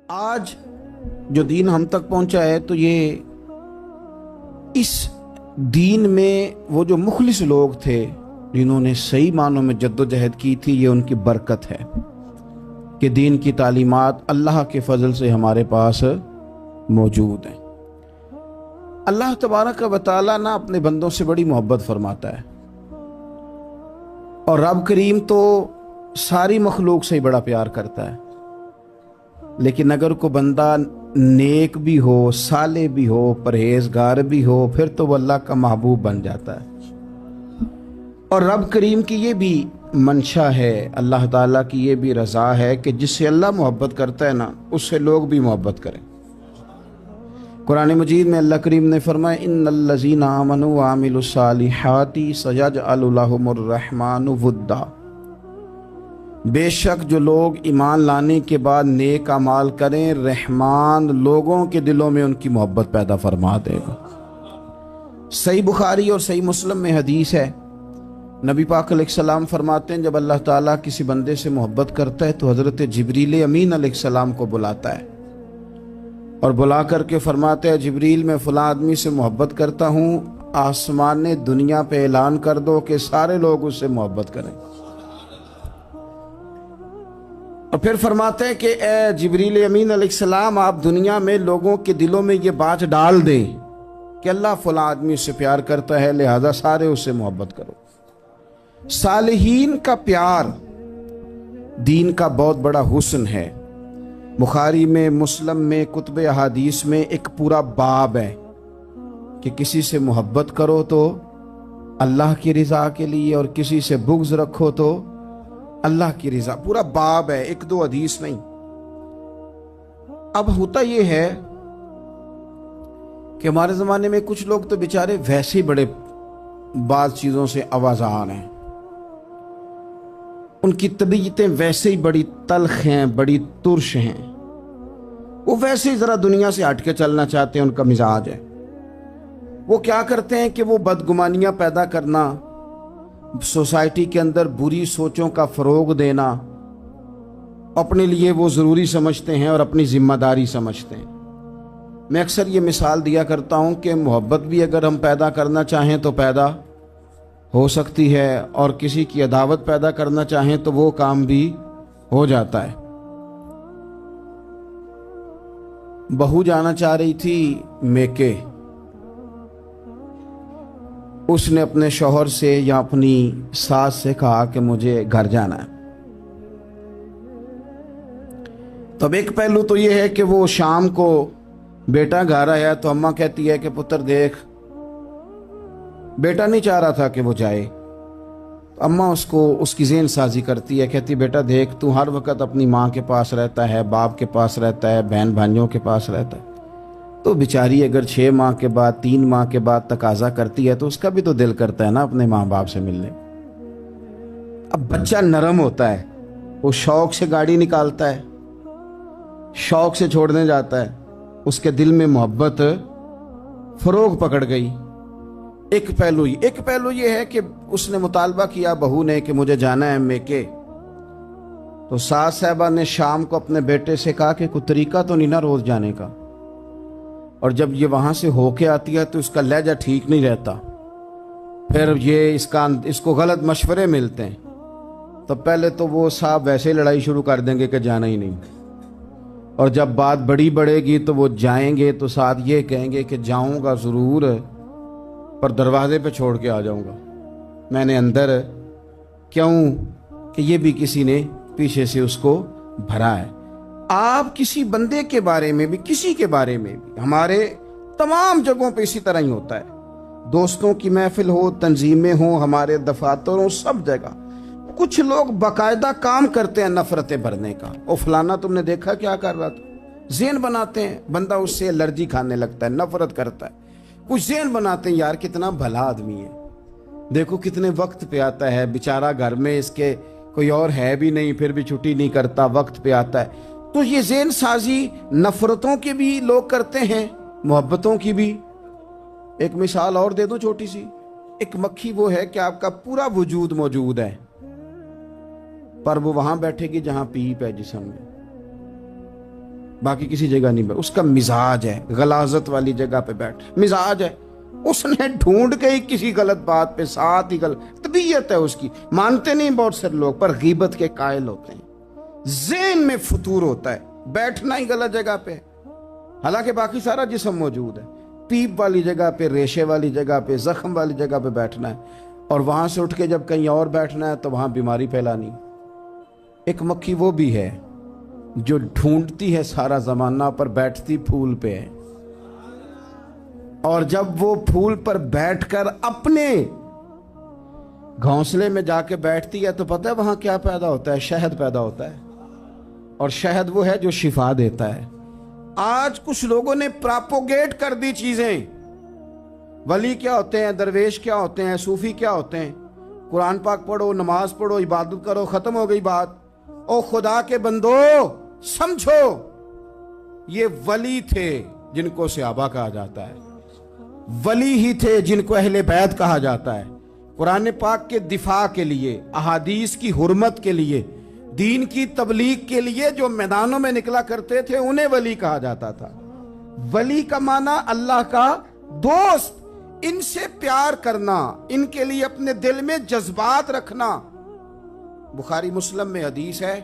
آج جو دین ہم تک پہنچا ہے تو یہ اس دین میں وہ جو مخلص لوگ تھے جنہوں نے صحیح معنوں میں جد و جہد کی تھی، یہ ان کی برکت ہے کہ دین کی تعلیمات اللہ کے فضل سے ہمارے پاس موجود ہیں۔ اللہ تبارک و تعالیٰ نہ اپنے بندوں سے بڑی محبت فرماتا ہے، اور رب کریم تو ساری مخلوق سے ہی بڑا پیار کرتا ہے، لیکن اگر کوئی بندہ نیک بھی ہو، صالح بھی ہو، پرہیزگار بھی ہو، پھر تو وہ اللہ کا محبوب بن جاتا ہے۔ اور رب کریم کی یہ بھی منشا ہے، اللہ تعالیٰ کی یہ بھی رضا ہے کہ جس سے اللہ محبت کرتا ہے نا، اس سے لوگ بھی محبت کریں۔ قرآن مجید میں اللہ کریم نے فرمایا ان الذین آمنوا وعملوا الصالحات سیجعل لهم الرحمن ودا، بے شک جو لوگ ایمان لانے کے بعد نیک اعمال کریں، رحمان لوگوں کے دلوں میں ان کی محبت پیدا فرما دے گا۔ صحیح بخاری اور صحیح مسلم میں حدیث ہے، نبی پاک علیہ السلام فرماتے ہیں جب اللہ تعالیٰ کسی بندے سے محبت کرتا ہے تو حضرت جبریل امین علیہ السلام کو بلاتا ہے اور بلا کر کے فرماتے ہیں جبریل میں فلاں آدمی سے محبت کرتا ہوں، آسمان دنیا پہ اعلان کر دو کہ سارے لوگ اس سے محبت کریں۔ اور پھر فرماتے ہیں کہ اے جبریل امین علیہ السلام، آپ دنیا میں لوگوں کے دلوں میں یہ بات ڈال دیں کہ اللہ فلاں آدمی سے پیار کرتا ہے، لہذا سارے اس سے محبت کرو۔ صالحین کا پیار دین کا بہت بڑا حسن ہے۔ بخاری میں، مسلم میں، کتب احادیث میں ایک پورا باب ہے کہ کسی سے محبت کرو تو اللہ کی رضا کے لیے، اور کسی سے بغض رکھو تو اللہ کی رضا۔ پورا باب ہے، ایک دو حدیث نہیں۔ اب ہوتا یہ ہے کہ ہمارے زمانے میں کچھ لوگ تو بیچارے ویسے ہی بڑے بعض چیزوں سے آوازان ہیں، ان کی طبیعتیں ویسے ہی بڑی تلخ ہیں، بڑی ترش ہیں، وہ ویسے ہی ذرا دنیا سے ہٹ کے چلنا چاہتے ہیں، ان کا مزاج ہے۔ وہ کیا کرتے ہیں کہ وہ بدگمانیاں پیدا کرنا، سوسائٹی کے اندر بری سوچوں کا فروغ دینا اپنے لیے وہ ضروری سمجھتے ہیں اور اپنی ذمہ داری سمجھتے ہیں۔ میں اکثر یہ مثال دیا کرتا ہوں کہ محبت بھی اگر ہم پیدا کرنا چاہیں تو پیدا ہو سکتی ہے، اور کسی کی عداوت پیدا کرنا چاہیں تو وہ کام بھی ہو جاتا ہے۔ بہو جانا چاہ رہی تھی میکے، اس نے اپنے شوہر سے یا اپنی ساس سے کہا کہ مجھے گھر جانا ہے۔ تو اب ایک پہلو تو یہ ہے کہ وہ شام کو بیٹا گھر آیا تو اماں کہتی ہے کہ پتر دیکھ، بیٹا نہیں چاہ رہا تھا کہ وہ جائے، تو اماں اس کو اس کی ذہن سازی کرتی ہے، کہتی بیٹا دیکھ تو ہر وقت اپنی ماں کے پاس رہتا ہے، باپ کے پاس رہتا ہے، بہن بھائیوں کے پاس رہتا ہے، تو بیچاری اگر 6 ماہ کے بعد 3 ماہ کے بعد تقاضا کرتی ہے تو اس کا بھی تو دل کرتا ہے نا اپنے ماں باپ سے ملنے۔ اب بچہ نرم ہوتا ہے، وہ شوق سے گاڑی نکالتا ہے، شوق سے چھوڑنے جاتا ہے، اس کے دل میں محبت فروغ پکڑ گئی۔ ایک پہلو یہ ہے کہ اس نے مطالبہ کیا بہو نے کہ مجھے جانا ہے میکے، تو ساس صاحبہ نے شام کو اپنے بیٹے سے کہا کہ کوئی طریقہ تو نہیں نا روز جانے کا، اور جب یہ وہاں سے ہو کے آتی ہے تو اس کا لہجہ ٹھیک نہیں رہتا، پھر یہ اس کو غلط مشورے ملتے ہیں، تو پہلے تو وہ صاحب ویسے لڑائی شروع کر دیں گے کہ جانا ہی نہیں، اور جب بات بڑی بڑھے گی تو وہ جائیں گے تو ساتھ یہ کہیں گے کہ جاؤں گا ضرور پر دروازے پہ چھوڑ کے آ جاؤں گا، میں نے اندر کیوں کہ یہ بھی کسی نے پیچھے سے اس کو بھرا ہے۔ آپ کسی بندے کے بارے میں بھی، کسی کے بارے میں بھی، ہمارے تمام جگہوں پہ اسی طرح ہی ہوتا ہے، دوستوں کی محفل ہو، تنظیمیں ہوں، ہمارے دفاتر ہوں، سب جگہ کچھ لوگ باقاعدہ کام کرتے ہیں نفرتیں بھرنے کا۔ او فلانا تم نے دیکھا کیا کر رہا تھا، ذہن بناتے ہیں، بندہ اس سے الرجی کھانے لگتا ہے، نفرت کرتا ہے، کچھ ذہن بناتے ہیں یار کتنا بھلا آدمی ہے، دیکھو کتنے وقت پہ آتا ہے، بیچارہ گھر میں اس کے کوئی اور ہے بھی نہیں پھر بھی چھٹی نہیں کرتا، وقت پہ آتا ہے۔ تو یہ ذہن سازی نفرتوں کی بھی لوگ کرتے ہیں، محبتوں کی بھی۔ ایک مثال اور دے دوں چھوٹی سی، ایک مکھی وہ ہے کہ آپ کا پورا وجود موجود ہے پر وہ وہاں بیٹھے گی جہاں پیپ ہے جسم میں، باقی کسی جگہ نہیں بیٹھ. اس کا مزاج ہے غلاظت والی جگہ پہ بیٹھ, مزاج ہے, اس نے ڈھونڈ کے ہی کسی غلط بات پہ ساتھ ہی غلط طبیعت ہے اس کی. مانتے نہیں بہت سے لوگ, پر غیبت کے قائل ہوتے ہیں. ذہن میں فطور ہوتا ہے, بیٹھنا ہی غلط جگہ پہ, حالانکہ باقی سارا جسم موجود ہے. پیپ والی جگہ پہ, ریشے والی جگہ پہ, زخم والی جگہ پہ بیٹھنا ہے, اور وہاں سے اٹھ کے جب کہیں اور بیٹھنا ہے تو وہاں بیماری پھیلانی. ایک مکھی وہ بھی ہے جو ڈھونڈتی ہے سارا زمانہ, پر بیٹھتی پھول پہ ہے, اور جب وہ پھول پر بیٹھ کر اپنے گھونسلے میں جا کے بیٹھتی ہے تو پتہ ہے وہاں کیا پیدا ہوتا ہے؟ شہد پیدا ہوتا ہے, اور شہد وہ ہے جو شفا دیتا ہے. آج کچھ لوگوں نے پراپوگیٹ کر دی چیزیں. ولی کیا ہوتے ہیں, درویش کیا ہوتے ہیں, صوفی کیا ہوتے ہیں, قرآن پاک پڑھو, نماز پڑھو, عبادت کرو, ختم ہو گئی بات. او خدا کے بندو سمجھو, یہ ولی تھے جن کو صحابہ کہا جاتا ہے, ولی ہی تھے جن کو اہل بیت کہا جاتا ہے. قرآن پاک کے دفاع کے لیے, احادیث کی حرمت کے لیے, دین کی تبلیغ کے لیے جو میدانوں میں نکلا کرتے تھے انہیں ولی کہا جاتا تھا. ولی کا معنی اللہ کا دوست, ان سے پیار کرنا, ان کے لیے اپنے دل میں جذبات رکھنا. بخاری مسلم میں حدیث ہے,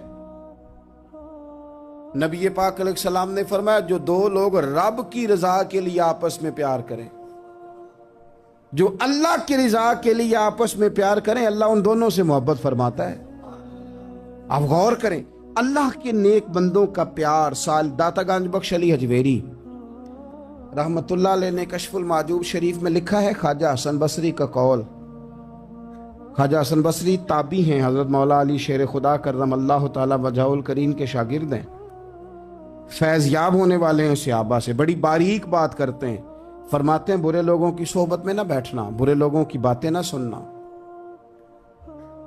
نبی پاک علیہ السلام نے فرمایا جو دو لوگ رب کی رضا کے لیے آپس میں پیار کریں, جو اللہ کی رضا کے لیے آپس میں پیار کریں, اللہ ان دونوں سے محبت فرماتا ہے. آپ غور کریں, اللہ کے نیک بندوں کا پیار. سال داتا گنج بخش علی حجویری رحمت اللہ علیہ نے کشف المعجوب شریف میں لکھا ہے, خواجہ حسن بصری کا قول. خواجہ حسن بصری تابعی ہیں, حضرت مولا علی شیر خدا کرم اللہ تعالی وجہہ الکریم کے شاگرد ہیں, فیض یاب ہونے والے ہیں صحابہ سے. بڑی باریک بات کرتے ہیں, فرماتے ہیں برے لوگوں کی صحبت میں نہ بیٹھنا, برے لوگوں کی باتیں نہ سننا.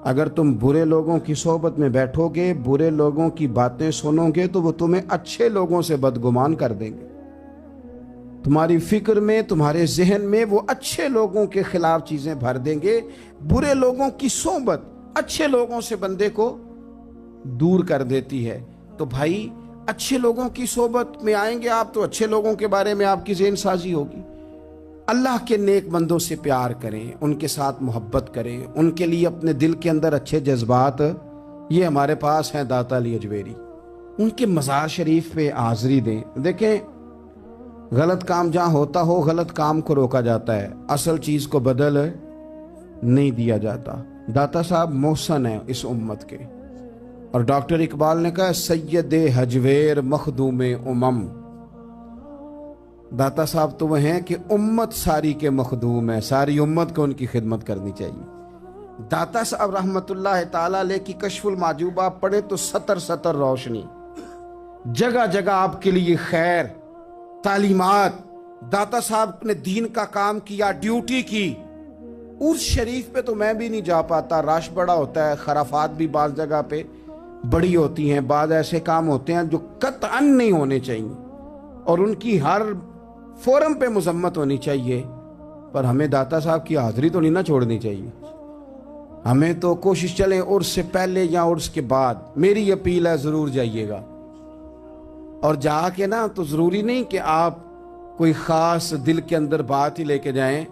اگر تم برے لوگوں کی صحبت میں بیٹھو گے, برے لوگوں کی باتیں سنو گے, تو وہ تمہیں اچھے لوگوں سے بدگمان کر دیں گے. تمہاری فکر میں, تمہارے ذہن میں وہ اچھے لوگوں کے خلاف چیزیں بھر دیں گے. برے لوگوں کی صحبت اچھے لوگوں سے بندے کو دور کر دیتی ہے. تو بھائی اچھے لوگوں کی صحبت میں آئیں گے آپ تو اچھے لوگوں کے بارے میں آپ کی ذہن سازی ہوگی. اللہ کے نیک بندوں سے پیار کریں, ان کے ساتھ محبت کریں, ان کے لیے اپنے دل کے اندر اچھے جذبات. یہ ہمارے پاس ہیں داتا علی حجویری, ان کے مزار شریف پہ حاضری دیں. دیکھیں, غلط کام جہاں ہوتا ہو غلط کام کو روکا جاتا ہے, اصل چیز کو بدل نہیں دیا جاتا. داتا صاحب محسن ہیں اس امت کے, اور ڈاکٹر اقبال نے کہا سید حجویر مخدوم امم. داتا صاحب تو وہ ہیں کہ امت ساری کے مخدوم ہے, ساری امت کو ان کی خدمت کرنی چاہیے. داتا صاحب رحمت اللہ تعالی علیہ کی کشف المعجوب آپ پڑھیں تو سطر سطر روشنی, جگہ جگہ آپ کے لیے خیر, تعلیمات. داتا صاحب نے دین کا کام کیا, ڈیوٹی کی. اس شریف پہ تو میں بھی نہیں جا پاتا, رش بڑا ہوتا ہے, خرافات بھی بعض جگہ پہ بڑی ہوتی ہیں, بعض ایسے کام ہوتے ہیں جو قطعاً نہیں ہونے چاہیے, اور ان کی ہر فورم پہ مذمت ہونی چاہیے. پر ہمیں داتا صاحب کی حاضری تو نہیں نہ چھوڑنی چاہیے. ہمیں تو کوشش چلیں عرس سے پہلے یا عرس کے بعد. میری اپیل ہے ضرور جائیے گا, اور جا کے نا تو ضروری نہیں کہ آپ کوئی خاص دل کے اندر بات ہی لے کے جائیں.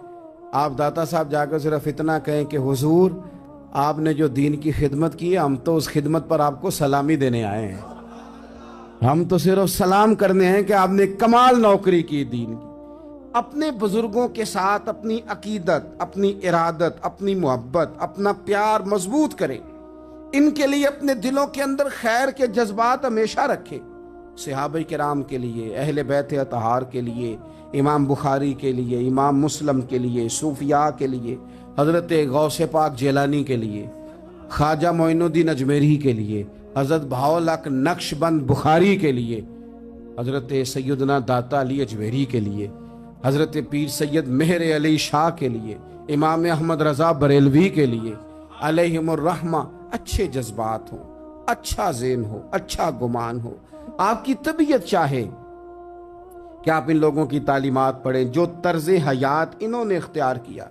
آپ داتا صاحب جا کر صرف اتنا کہیں کہ حضور آپ نے جو دین کی خدمت کی ہے, ہم تو اس خدمت پر آپ کو سلامی دینے آئے ہیں. ہم تو صرف سلام کرنے ہیں کہ آپ نے کمال نوکری کی دین کی. اپنے بزرگوں کے ساتھ اپنی عقیدت, اپنی ارادت, اپنی محبت, اپنا پیار مضبوط کریں. ان کے لیے اپنے دلوں کے اندر خیر کے جذبات ہمیشہ رکھیں. صحابہ کرام کے لیے, اہل بیت اطہار کے لیے, امام بخاری کے لیے, امام مسلم کے لیے, صوفیاء کے لیے, حضرت غوث پاک جیلانی کے لیے, خواجہ معین الدین اجمیری کے لیے, حضرت بہاؤالحق نقش بند بخاری کے لیے, حضرت سیدنا داتا علی حجویری کے لیے, حضرت پیر سید مہر علی شاہ کے لیے, امام احمد رضا بریلوی کے لیے, علیہم الرحمہ. اچھے جذبات ہوں, اچھا ذہن ہو, اچھا گمان ہو. آپ کی طبیعت چاہے کہ آپ ان لوگوں کی تعلیمات پڑھیں, جو طرز حیات انہوں نے اختیار کیا,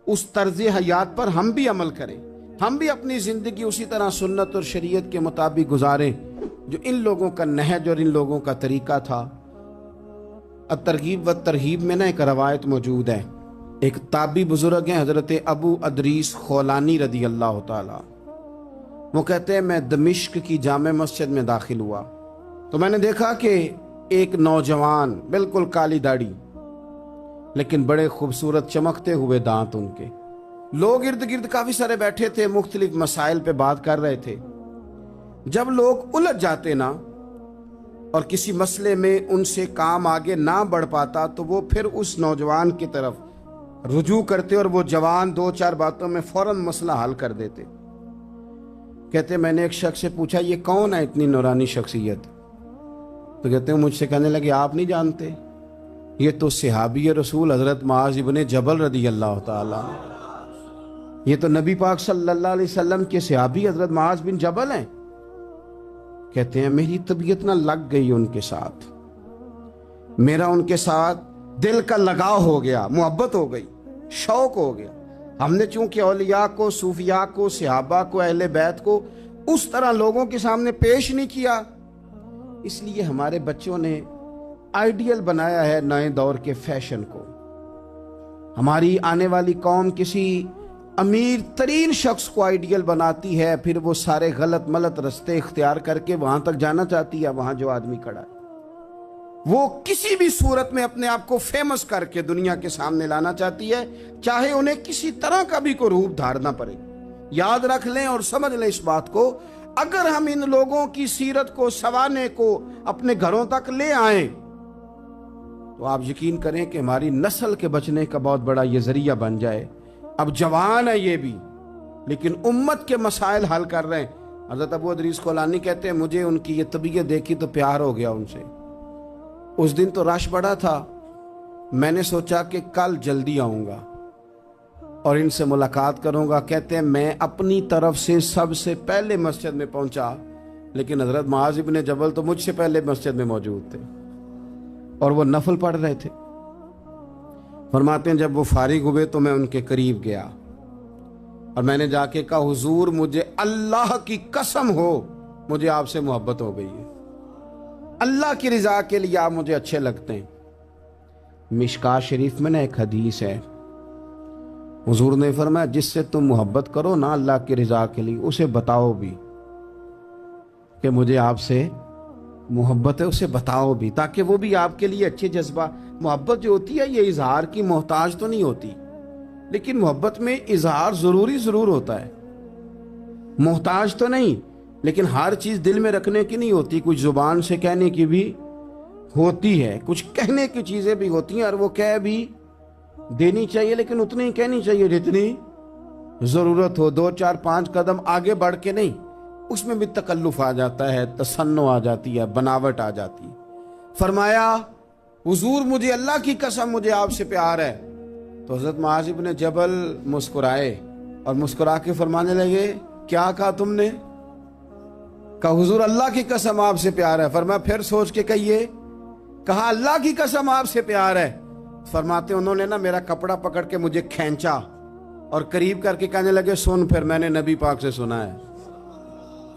اس طرز حیات پر ہم بھی عمل کریں, ہم بھی اپنی زندگی اسی طرح سنت اور شریعت کے مطابق گزاریں. جو ان لوگوں کا نہج اور ان لوگوں کا طریقہ تھا۔ الترغیب و ترہیب میں نا ایک روایت موجود ہے، ایک تابعی بزرگ ہیں حضرت ابو ادریس خولانی رضی اللہ تعالی، وہ کہتے ہیں میں دمشق کی جامع مسجد میں داخل ہوا تو میں نے دیکھا کہ ایک نوجوان، بالکل کالی داڑھی لیکن بڑے خوبصورت چمکتے ہوئے دانت ان کے، لوگ ارد گرد کافی سارے بیٹھے تھے، مختلف مسائل پہ بات کر رہے تھے۔ جب لوگ الجھ جاتے نا اور کسی مسئلے میں ان سے کام آگے نہ بڑھ پاتا تو وہ پھر اس نوجوان کی طرف رجوع کرتے اور وہ جوان دو چار باتوں میں فوراً مسئلہ حل کر دیتے۔ کہتے میں نے ایک شخص سے پوچھا یہ کون ہے اتنی نورانی شخصیت؟ تو کہتے ہیں مجھ سے کہنے لگے آپ نہیں جانتے، یہ تو صحابی رسول حضرت معاذ ابن جبل رضی اللہ تعالی، یہ تو نبی پاک صلی اللہ علیہ وسلم کے صحابی حضرت معاذ بن جبل ہیں۔ کہتے ہیں میری طبیعت نہ لگ گئی ان کے ساتھ، میرا ان کے ساتھ دل کا لگاؤ ہو گیا، محبت ہو گئی، شوق ہو گیا۔ ہم نے چونکہ اولیاء کو، صوفیاء کو، صحابہ کو، اہل بیت کو اس طرح لوگوں کے سامنے پیش نہیں کیا، اس لیے ہمارے بچوں نے آئیڈیل بنایا ہے نئے دور کے فیشن کو۔ ہماری آنے والی قوم کسی امیر ترین شخص کو آئیڈیل بناتی ہے، پھر وہ سارے غلط ملت رستے اختیار کر کے وہاں تک جانا چاہتی ہے، وہاں جو آدمی کھڑا ہے وہ کسی بھی صورت میں اپنے آپ کو فیمس کر کے دنیا کے سامنے لانا چاہتی ہے، چاہے انہیں کسی طرح کا بھی کوئی روپ دھارنا پڑے۔ یاد رکھ لیں اور سمجھ لیں اس بات کو، اگر ہم ان لوگوں کی سیرت کو، سوانے کو اپنے گھروں تک لے آئیں تو آپ یقین کریں کہ ہماری نسل کے بچنے کا بہت بڑا یہ ذریعہ بن جائے۔ اب جوان ہے یہ بھی، لیکن امت کے مسائل حل کر رہے ہیں۔ حضرت ابو ادریس خولانی کہتے ہیں مجھے ان کی یہ طبیعت دیکھی تو پیار ہو گیا ان سے۔ اس دن تو رش بڑا تھا، میں نے سوچا کہ کل جلدی آؤں گا اور ان سے ملاقات کروں گا۔ کہتے ہیں میں اپنی طرف سے سب سے پہلے مسجد میں پہنچا، لیکن حضرت معاذ ابن جبل تو مجھ سے پہلے مسجد میں موجود تھے اور وہ نفل پڑھ رہے تھے۔ فرماتے ہیں جب وہ فارغ ہوئے تو میں ان کے قریب گیا اور میں نے جا کے کہا حضور مجھے اللہ کی قسم ہو مجھے آپ سے محبت ہو گئی ہے، اللہ کی رضا کے لیے آپ مجھے اچھے لگتے ہیں۔ مشکاہ شریف میں نا ایک حدیث ہے، حضور نے فرمایا جس سے تم محبت کرو نا اللہ کی رضا کے لیے اسے بتاؤ بھی کہ مجھے آپ سے محبت ہے، اسے بتاؤ بھی تاکہ وہ بھی آپ کے لیے اچھے جذبہ۔ محبت جو ہوتی ہے یہ اظہار کی محتاج تو نہیں ہوتی، لیکن محبت میں اظہار ضرور ہوتا ہے، محتاج تو نہیں، لیکن ہر چیز دل میں رکھنے کی نہیں ہوتی، کچھ زبان سے کہنے کی بھی ہوتی ہے، کچھ کہنے کی چیزیں بھی ہوتی ہیں اور وہ کہہ بھی دینی چاہیے، لیکن اتنی ہی کہنی چاہیے جتنی ضرورت ہو، 2 4 5 قدم آگے بڑھ کے نہیں۔ اس میں بھی تکلف آ جاتا ہے، تصنع آ جاتی ہے، بناوٹ آ جاتی ہے۔ فرمایا حضور مجھے اللہ کی قسم مجھے آپ سے پیار ہے۔ تو حضرت معاذ ابن جبل مسکرائے اور مسکرا کے فرمانے لگے کیا کہا تم نے؟ کہا حضور اللہ کی قسم آپ سے پیار ہے۔ فرمایا پھر سوچ کے کہیے۔ کہا اللہ کی قسم آپ سے پیار ہے۔ فرماتے انہوں نے نا میرا کپڑا پکڑ کے مجھے کھینچا اور قریب کر کے کہنے لگے سن پھر میں نے نبی پاک سے سنا ہے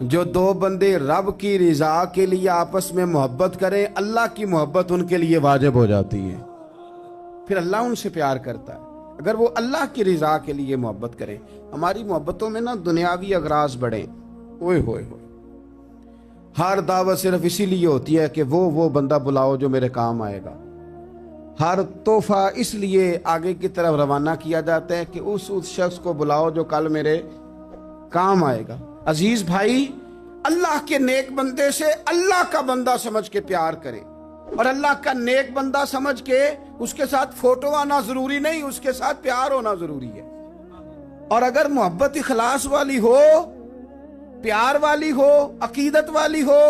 جو 2 بندے رب کی رضا کے لیے آپس میں محبت کریں اللہ کی محبت ان کے لیے واجب ہو جاتی ہے، پھر اللہ ان سے پیار کرتا ہے اگر وہ اللہ کی رضا کے لیے محبت کریں۔ ہماری محبتوں میں نا دنیاوی اغراض بڑھیں، اوئے ہوئے ہوئے، ہر دعوت صرف اسی لیے ہوتی ہے کہ وہ بندہ بلاؤ جو میرے کام آئے گا، ہر تحفہ اس لیے آگے کی طرف روانہ کیا جاتا ہے کہ اس شخص کو بلاؤ جو کل میرے کام آئے گا۔ عزیز بھائی اللہ کے نیک بندے سے اللہ کا بندہ سمجھ کے پیار کرے، اور اللہ کا نیک بندہ سمجھ کے اس کے ساتھ فوٹو آنا ضروری نہیں، اس کے ساتھ پیار ہونا ضروری ہے۔ اور اگر محبت اخلاص والی ہو، پیار والی ہو، عقیدت والی ہو،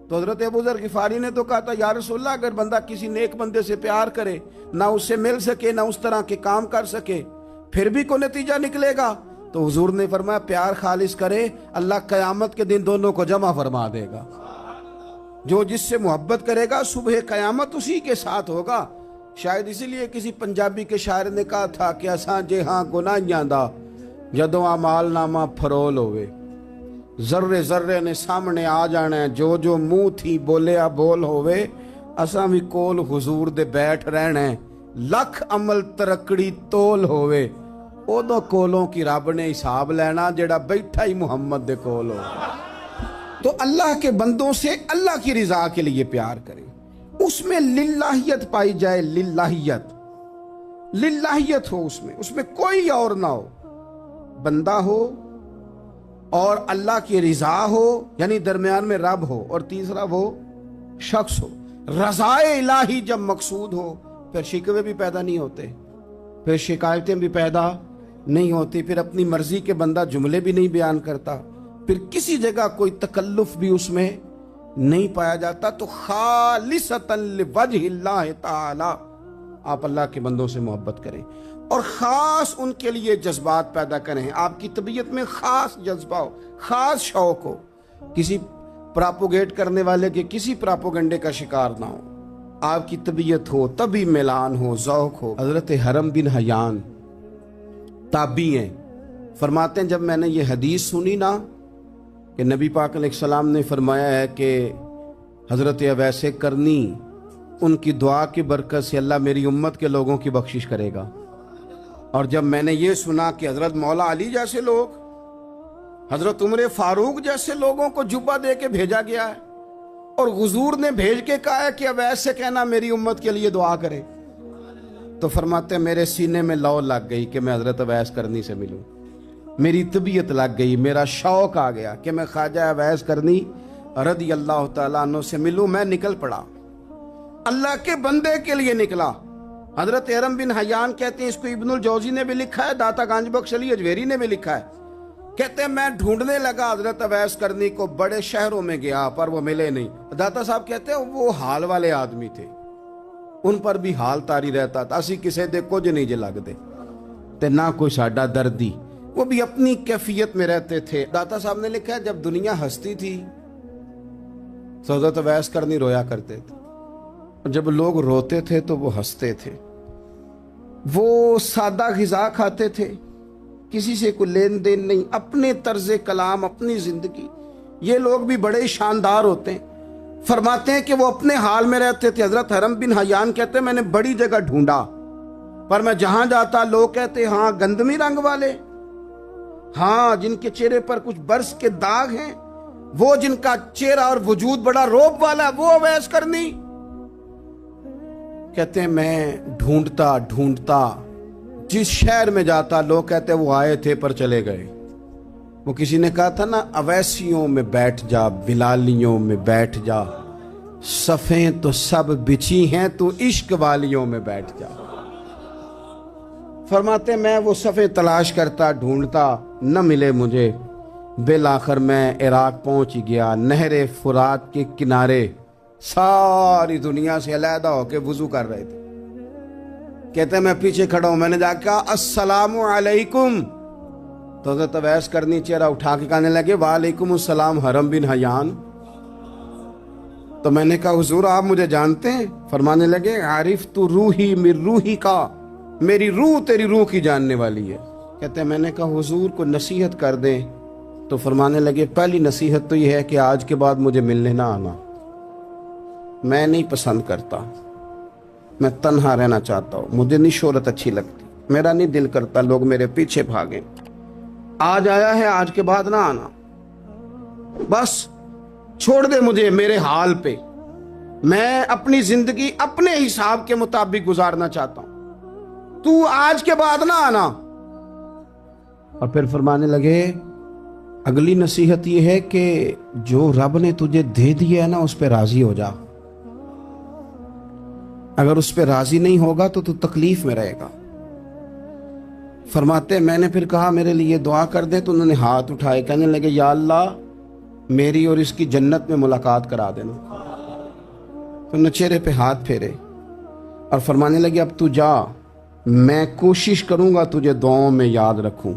تو حضرت ابو ذر غفاری نے تو کہا تھا یا رسول اللہ اگر بندہ کسی نیک بندے سے پیار کرے نہ اس سے مل سکے نہ اس طرح کے کام کر سکے پھر بھی کوئی نتیجہ نکلے گا، تو حضور نے فرمایا پیار خالص کرے اللہ قیامت کے دن دونوں کو جمع فرما دے گا۔ جو جس سے محبت کرے گا صبح قیامت اسی کے ساتھ ہوگا۔ شاید اسی لیے کسی پنجابی کے شاعر نے کہا تھا کہ اساں جے ہاں گناہیاں دا جدوں اعمال نامہ فرول ہوئے، ذرے ذرے نے سامنے آ جانا ہے، جو جو منہ تھی بولیا بول ہوئے، اساں بھی کول حضور دے بیٹھ رہنا ہے، لکھ عمل ترکڑی تول ہوئے، اودوں کولوں کی رب نے حساب لینا جڑا بیٹھا ہی محمد دے کول ہو۔ تو اللہ کے بندوں سے اللہ کی رضا کے لیے پیار کریں، اس میں للہیت پائی جائے، للہیت ہو، اس میں کوئی اور نہ ہو، بندہ ہو اور اللہ کی رضا ہو، یعنی درمیان میں رب ہو، اور تیسرا وہ شخص ہو۔ رضا الہی جب مقصود ہو پھر شکوے بھی پیدا نہیں ہوتے، پھر شکایتیں بھی پیدا نہیں ہوتی، پھر اپنی مرضی کے بندہ جملے بھی نہیں بیان کرتا، پھر کسی جگہ کوئی تکلف بھی اس میں نہیں پایا جاتا۔ تو خالصۃ لوجہ اللہ تعالی آپ اللہ کے بندوں سے محبت کریں اور خاص ان کے لیے جذبات پیدا کریں، آپ کی طبیعت میں خاص جذبہ ہو، خاص شوق ہو، کسی پراپوگیٹ کرنے والے کے کسی پراپوگنڈے کا شکار نہ ہو، آپ کی طبیعت ہو، طبی میلان ہو، ذوق ہو۔ حضرت حرم بن حیان تابعی ہیں، فرماتے ہیں جب میں نے یہ حدیث سنی نا کہ نبی پاک علیہ السلام نے فرمایا ہے کہ حضرت اویس کرنی ان کی دعا کی برکت سے اللہ میری امت کے لوگوں کی بخشش کرے گا، اور جب میں نے یہ سنا کہ حضرت مولا علی جیسے لوگ، حضرت عمر فاروق جیسے لوگوں کو جبہ دے کے بھیجا گیا ہے، اور حضور نے بھیج کے کہا ہے کہ اویس سے کہنا میری امت کے لیے دعا کرے، تو فرماتے ہیں میرے سینے میں لو لگ گئی کہ میں حضرت اویس کرنی سے ملوں، میری طبیعت لگ گئی، میرا شوق آ گیا کہ میں خواجہ اویس کرنی رضی اللہ تعالیٰ عنہ سے ملوں۔ میں نکل پڑا، اللہ کے بندے کے لیے نکلا۔ حضرت حرم بن حیان کہتے ہیں، اس کو ابن الجوزی نے بھی لکھا ہے، داتا گنج بخش علی اجویری نے بھی لکھا ہے، کہتے ہیں میں ڈھونڈنے لگا حضرت اویس کرنی کو، بڑے شہروں میں گیا پر وہ ملے نہیں۔ داتا صاحب کہتے ہیں وہ حال والے آدمی تھے، ان پر بھی حال تاری رہتا تھا، اسی کسے دے کچھ نہیں جے لگتے تے نہ کوئی ساڈا دردی، وہ بھی اپنی کیفیت میں رہتے تھے۔ داتا صاحب نے لکھا ہے جب دنیا ہستی تھی تو حضرت اویس کرنی رویا کرتے تھے، جب لوگ روتے تھے تو وہ ہنستے تھے، وہ سادہ غذا کھاتے تھے، کسی سے کوئی لین دین نہیں، اپنے طرز کلام، اپنی زندگی۔ یہ لوگ بھی بڑے شاندار ہوتے ہیں، فرماتے ہیں کہ وہ اپنے حال میں رہتے تھے۔ حضرت حرم بن حیان کہتے ہیں میں نے بڑی جگہ ڈھونڈا، پر میں جہاں جاتا لوگ کہتے ہاں گندمی رنگ والے، ہاں جن کے چہرے پر کچھ برس کے داغ ہیں، وہ جن کا چہرہ اور وجود بڑا روب والا ہے، وہ اویس کرنی۔ کہتے ہیں میں ڈھونڈتا جس شہر میں جاتا لوگ کہتے وہ آئے تھے پر چلے گئے۔ وہ کسی نے کہا تھا نا، اویسیوں میں بیٹھ جا، بلالیوں میں بیٹھ جا، صفیں تو سب بچھی ہیں، تو عشق والیوں میں بیٹھ جا۔ فرماتے میں وہ صفیں تلاش کرتا، ڈھونڈتا، نہ ملے مجھے، بالآخر میں عراق پہنچ گیا، نہر فرات کے کنارے ساری دنیا سے علیحدہ ہو کے وضو کر رہے تھے۔ کہتے ہیں میں پیچھے کھڑا ہوں، میں نے جا کے کہا السلام علیکم، تو حضرت اویس کرنی چہرہ اٹھا کے کہنے لگے وعلیکم السلام حرم بن حیان۔ تو میں نے کہا حضور آپ مجھے جانتے ہیں؟ فرمانے لگے عارف تو روحی من روحی کا، میری روح تیری روح کی جاننے والی ہے۔ کہتے ہیں میں نے کہا حضور کو نصیحت کر دیں، تو فرمانے لگے پہلی نصیحت تو یہ ہے کہ آج کے بعد مجھے ملنے نہ آنا، میں نہیں پسند کرتا، میں تنہا رہنا چاہتا ہوں، مجھے نہیں شہرت اچھی لگتی، میرا نہیں دل کرتا لوگ میرے پیچھے بھاگیں، آج آیا ہے آج کے بعد نہ آنا، بس چھوڑ دے مجھے میرے حال پہ، میں اپنی زندگی اپنے حساب کے مطابق گزارنا چاہتا ہوں، تو آج کے بعد نہ آنا۔ اور پھر فرمانے لگے اگلی نصیحت یہ ہے کہ جو رب نے تجھے دے دیا ہے نا اس پہ راضی ہو جا، اگر اس پہ راضی نہیں ہوگا تو تکلیف میں رہے گا۔ فرماتے میں نے پھر کہا میرے لیے دعا کر دے، تو انہوں نے ہاتھ اٹھائے، کہنے لگے یا اللہ میری اور اس کی جنت میں ملاقات کرا دینا۔ تو انہوں نے چہرے پہ ہاتھ پھیرے اور فرمانے لگے اب تو جا، میں کوشش کروں گا تجھے دعاؤں میں یاد رکھوں،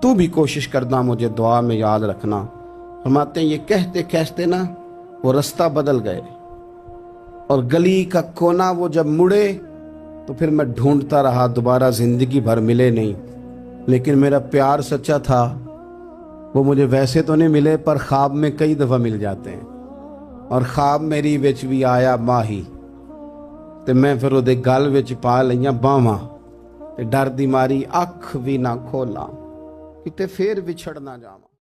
تو بھی کوشش کرنا مجھے دعا میں یاد رکھنا۔ فرماتے ہیں یہ کہتے کہتے نا وہ رستہ بدل گئے، اور گلی کا کونا وہ جب مڑے تو پھر میں ڈھونڈتا رہا، دوبارہ زندگی بھر ملے نہیں، لیکن میرا پیار سچا تھا، وہ مجھے ویسے تو نہیں ملے پر خواب میں کئی دفعہ مل جاتے ہیں. اور خواب میری وچ بھی آیا ماہی تے میں پھر وہ گل وچ پا لئیاں باواں تے ڈر دی ماری اکھ بھی نہ کھولاں کتے پھر وچھڑ نہ جاواں.